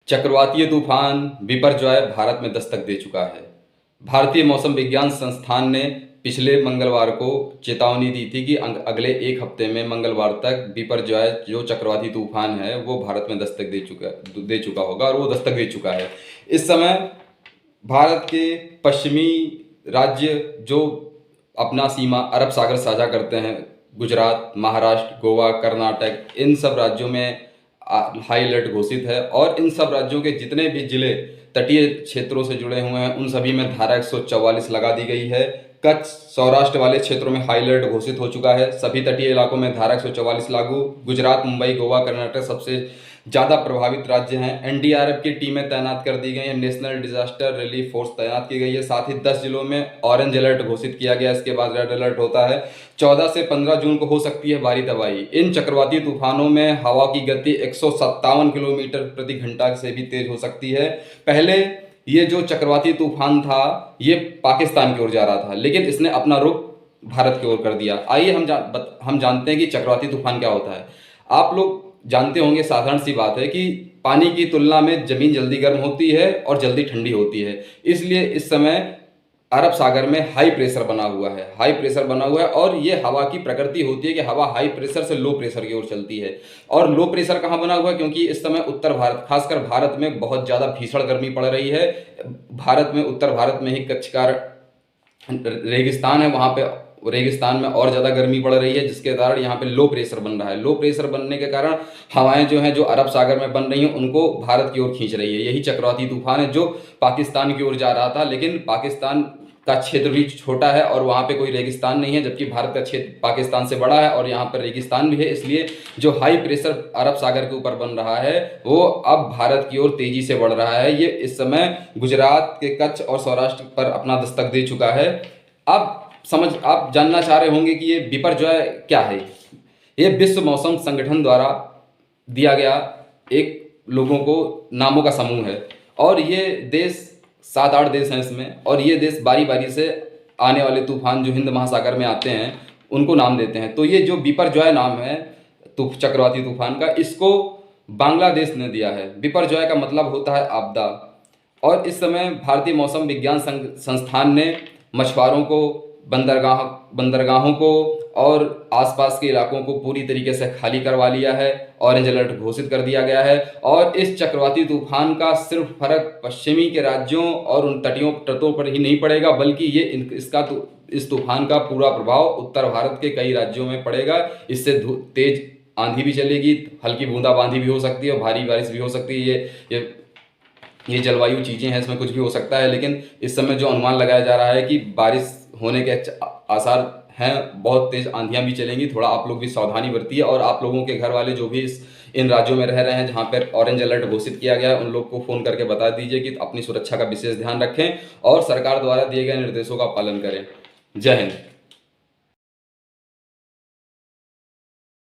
चक्रवातीय तूफान बिपरजॉय भारत में दस्तक दे चुका है। भारतीय मौसम विज्ञान संस्थान ने पिछले मंगलवार को चेतावनी दी थी कि अगले एक हफ्ते में मंगलवार तक बिपरजॉय जो चक्रवाती तूफान है वो भारत में दस्तक दे चुका होगा और वो दस्तक दे चुका है। इस समय भारत के पश्चिमी राज्य जो अपना सीमा अरब सागर साझा करते हैं, गुजरात, महाराष्ट्र, गोवा, कर्नाटक, इन सब राज्यों में हाई अलर्ट घोषित है और इन सब राज्यों के जितने भी जिले तटीय क्षेत्रों से जुड़े हुए हैं उन सभी में धारा 144 लगा दी गई है। कच्छ, सौराष्ट्र वाले क्षेत्रों में हाई अलर्ट घोषित हो चुका है। सभी तटीय इलाकों में धारा 144 लागू। गुजरात, मुंबई, गोवा, कर्नाटक सबसे ज़्यादा प्रभावित राज्य हैं। एनडीआरएफ की टीमें तैनात कर दी गई हैं। नेशनल डिजास्टर रिलीफ फोर्स तैनात की गई है। साथ ही 10 जिलों में ऑरेंज अलर्ट घोषित किया गया। इसके बाद रेड अलर्ट होता है। 14 से 15 जून को हो सकती है भारी तबाही। इन चक्रवाती तूफानों में हवा की गति 157 किलोमीटर प्रति घंटा से भी तेज हो सकती है। पहले ये जो चक्रवाती तूफान था ये पाकिस्तान की ओर जा रहा था, लेकिन इसने अपना रुख भारत की ओर कर दिया। आइए हम जानते हैं कि चक्रवाती तूफान क्या होता है। आप लोग जानते होंगे, साधारण सी बात है कि पानी की तुलना में जमीन जल्दी गर्म होती है और जल्दी ठंडी होती है। इसलिए इस समय अरब सागर में हाई प्रेशर बना हुआ है और ये हवा की प्रकृति होती है कि हवा हाई प्रेशर से लो प्रेशर की ओर चलती है। और लो प्रेशर कहाँ बना हुआ है? क्योंकि इस समय उत्तर भारत, खासकर भारत में बहुत ज़्यादा भीषण गर्मी पड़ रही है। भारत में, उत्तर भारत में ही कच्छ का रेगिस्तान है, वहाँ पे रेगिस्तान में और ज़्यादा गर्मी पड़ रही है, जिसके कारण यहाँ पे लो प्रेशर बन रहा है। लो प्रेशर बनने के कारण हवाएं जो हैं, जो अरब सागर में बन रही हैं, उनको भारत की ओर खींच रही है। यही चक्रवाती तूफान है जो पाकिस्तान की ओर जा रहा था, लेकिन पाकिस्तान का क्षेत्र भी छोटा है और वहाँ पे कोई रेगिस्तान नहीं है, जबकि भारत का क्षेत्र पाकिस्तान से बड़ा है और यहाँ पर रेगिस्तान भी है। इसलिए जो हाई प्रेशर अरब सागर के ऊपर बन रहा है वो अब भारत की ओर तेजी से बढ़ रहा है। ये इस समय गुजरात के कच्छ और सौराष्ट्र पर अपना दस्तक दे चुका है। अब आप जानना चाह रहे होंगे कि ये बिपरजॉय क्या है। ये विश्व मौसम संगठन द्वारा दिया गया एक लोगों को नामों का समूह है और ये देश 7-8 देश हैं इसमें, और ये देश बारी बारी से आने वाले तूफान जो हिंद महासागर में आते हैं उनको नाम देते हैं। तो ये जो बिपरजॉय नाम है चक्रवाती तूफान का, इसको बांग्लादेश ने दिया है। बिपरजॉय का मतलब होता है आपदा। और इस समय भारतीय मौसम विज्ञान संस्थान ने मछुआरों को, बंदरगाहों को और आसपास के इलाकों को पूरी तरीके से खाली करवा लिया है। ऑरेंज अलर्ट घोषित कर दिया गया है और इस चक्रवाती तूफान का सिर्फ फर्क पश्चिमी के राज्यों और उन तटों पर ही नहीं पड़ेगा, बल्कि इस तूफान का पूरा प्रभाव उत्तर भारत के कई राज्यों में पड़ेगा। इससे तेज आंधी भी चलेगी, हल्की बूंदाबांदी भी हो सकती है और भारी बारिश भी हो सकती है। ये जलवायु चीज़ें हैं, इसमें कुछ भी हो सकता है। लेकिन इस समय जो अनुमान लगाया जा रहा है कि बारिश होने के आसार हैं, बहुत तेज़ आंधियां भी चलेंगी। थोड़ा आप लोग भी सावधानी बरतिए और आप लोगों के घर वाले जो भी इन राज्यों में रह रहे हैं जहां पर ऑरेंज अलर्ट घोषित किया गया है, उन लोग को फ़ोन करके बता दीजिए कि अपनी सुरक्षा का विशेष ध्यान रखें और सरकार द्वारा दिए गए निर्देशों का पालन करें। जय हिंद।